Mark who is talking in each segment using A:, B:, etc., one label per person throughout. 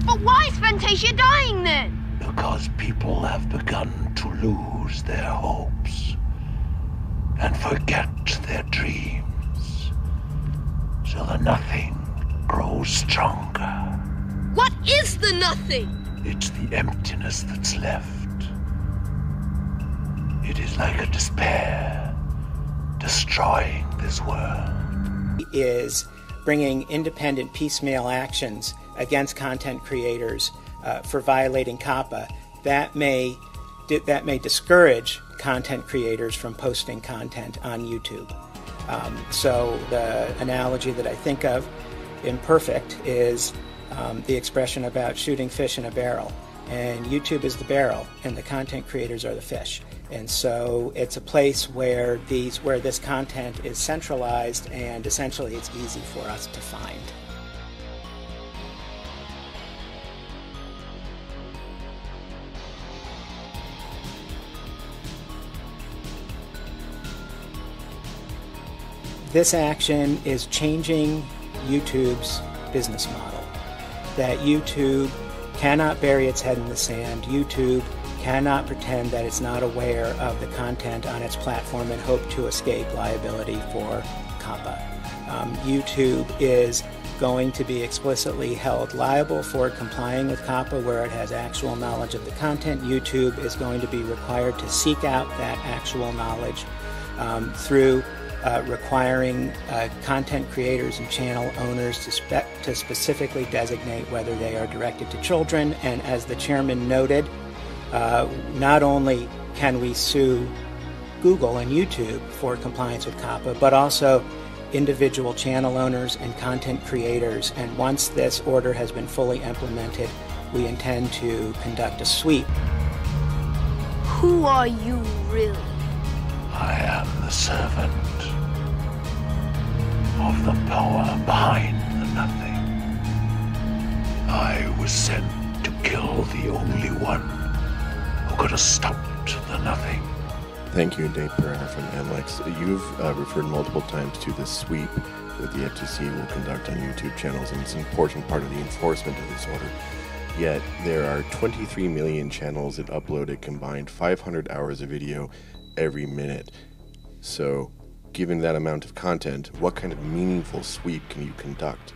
A: But why is Fantasia dying then?
B: Because people have begun to lose their hopes and forget their dreams. So the nothing grows stronger.
A: What is the nothing?
B: It's the emptiness that's left. It is like a despair, destroying this world.
C: Is bringing independent piecemeal actions against content creators for violating COPPA. That may discourage content creators from posting content on YouTube. So the analogy that I think of, imperfect, is the expression about shooting fish in a barrel. And YouTube is the barrel, and the content creators are the fish. And so it's a place where this content is centralized, and essentially it's easy for us to find. This action is changing YouTube's business model. That YouTube cannot bury its head in the sand. YouTube cannot pretend that it's not aware of the content on its platform and hope to escape liability for COPPA. YouTube is going to be explicitly held liable for complying with COPPA where it has actual knowledge of the content. YouTube is going to be required to seek out that actual knowledge through requiring content creators and channel owners to specifically designate whether they are directed to children. And as the chairman noted, not only can we sue Google and YouTube for compliance with COPPA, but also individual channel owners and content creators. And once this order has been fully implemented, we intend to conduct a sweep.
A: Who are you really?
B: I am the servant of the power behind the nothing. I was sent to kill the only one who could have stopped the nothing.
D: Thank you, Dave Pereira from NLEX. You've referred multiple times to the sweep that the FTC will conduct on YouTube channels, and it's an important part of the enforcement of this order. Yet, there are 23 million channels that upload a combined 500 hours of video every minute. So, given that amount of content, what kind of meaningful sweep can you conduct?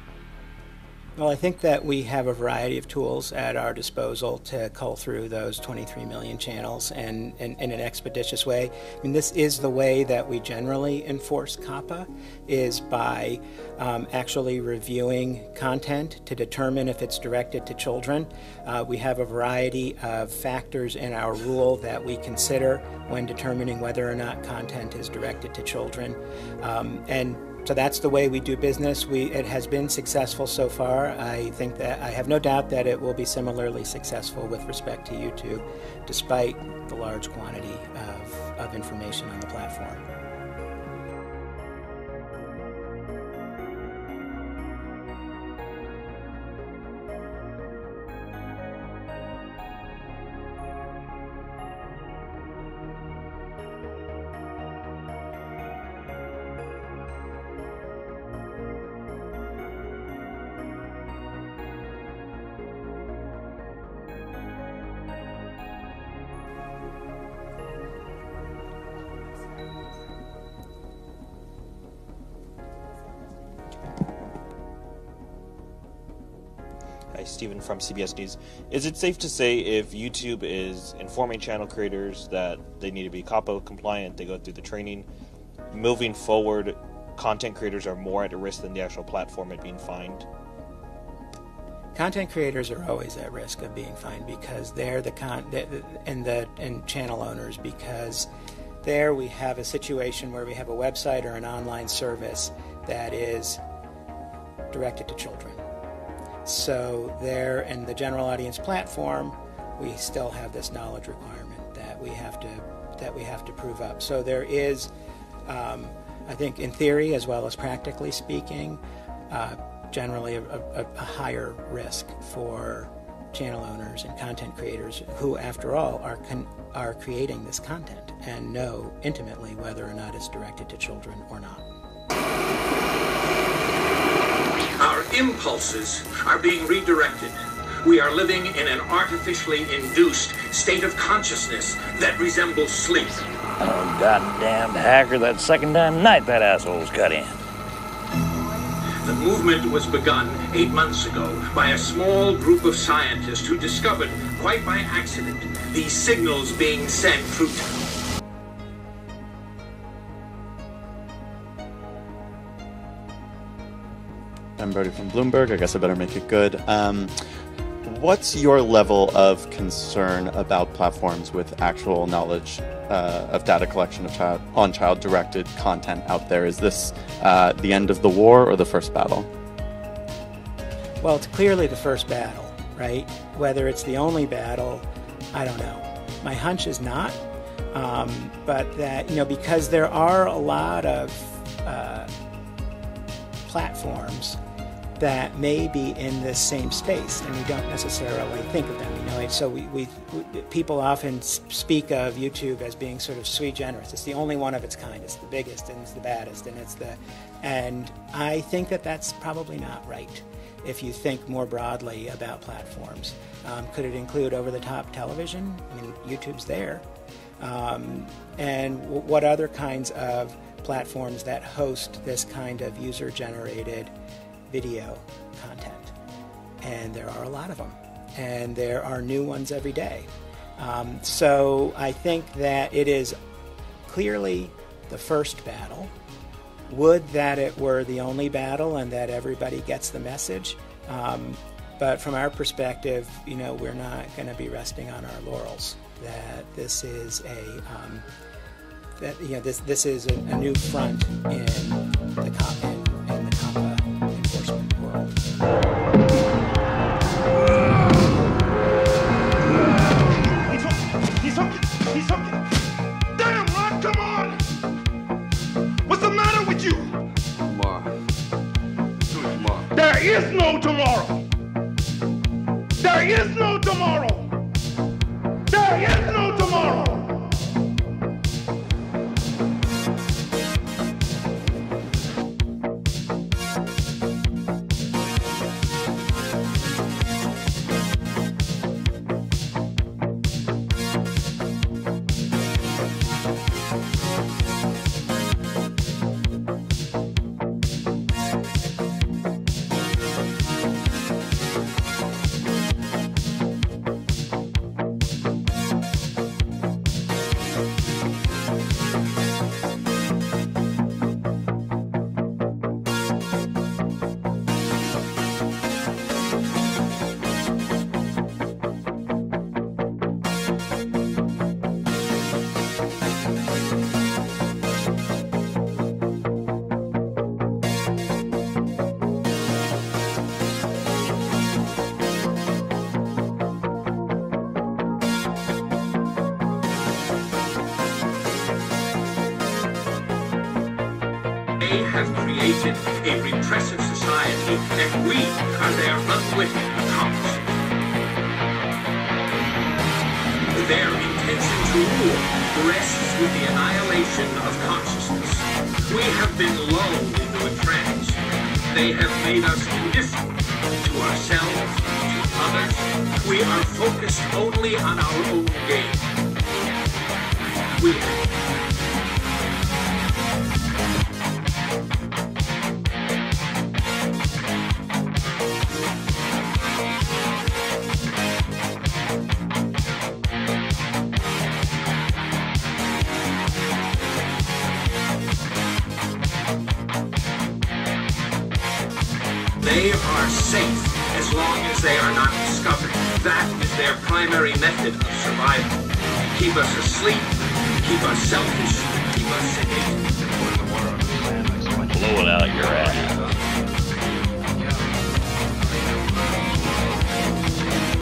C: Well, I think that we have a variety of tools at our disposal to cull through those 23 million channels and in an expeditious way. I mean, this is the way that we generally enforce COPPA, is by actually reviewing content to determine if it's directed to children. We have a variety of factors in our rule that we consider when determining whether or not content is directed to children. So that's the way we do business. It has been successful so far. I think that I have no doubt that it will be similarly successful with respect to YouTube, despite the large quantity of information on the platform.
E: Hi, Stephen from CBS News. Is it safe to say if YouTube is informing channel creators that they need to be COPPA compliant, they go through the training, moving forward, content creators are more at risk than the actual platform at being fined?
C: Content creators are always at risk of being fined because they're and channel owners, because there we have a situation where we have a website or an online service that is directed to children. So there, in the general audience platform, we still have this knowledge requirement that we have to prove up. So there is, I think, in theory as well as practically speaking, generally a higher risk for channel owners and content creators who, after all, are creating this content and know intimately whether or not it's directed to children or not.
F: Our impulses are being redirected. We are living in an artificially induced state of consciousness that resembles sleep.
G: Oh, goddamn hacker, that second damn night that asshole's cut in.
F: The movement was begun 8 months ago by a small group of scientists who discovered, quite by accident, these signals being sent through...
H: I'm Brody from Bloomberg. I guess I better make it good. What's your level of concern about platforms with actual knowledge of data collection of on child-directed content out there? Is this the end of the war or the first battle?
C: Well, it's clearly the first battle, right? Whether it's the only battle, I don't know. My hunch is not, but that, because there are a lot of platforms that may be in this same space, and we don't necessarily think of them. So people often speak of YouTube as being sort of sui generis. It's the only one of its kind. It's the biggest, and it's the baddest, and I think that that's probably not right. If you think more broadly about platforms, could it include over-the-top television? I mean, YouTube's there, and what other kinds of platforms that host this kind of user-generated video content? And there are a lot of them, and there are new ones every day. So I think that it is clearly the first battle. Would that it were the only battle and that everybody gets the message. But from our perspective, we're not going to be resting on our laurels. That this is this is a new front in the COPPA enforcement world.
I: He's hooking. Damn, Ron, come on! What's the matter with you? Tomorrow. There is no tomorrow. There is no tomorrow. There is no tomorrow.
F: They have created a repressive society, and we are their unwitting accomplices. Their intention to rule rests with the annihilation of consciousness. We have been lulled into a trance. They have made us indifferent to ourselves, to others. We are focused only on our own gain. They are safe as long as they are not discovered. That is their primary method of survival. Keep us asleep, keep us selfish, keep us sedated.
G: Blow it out your ass.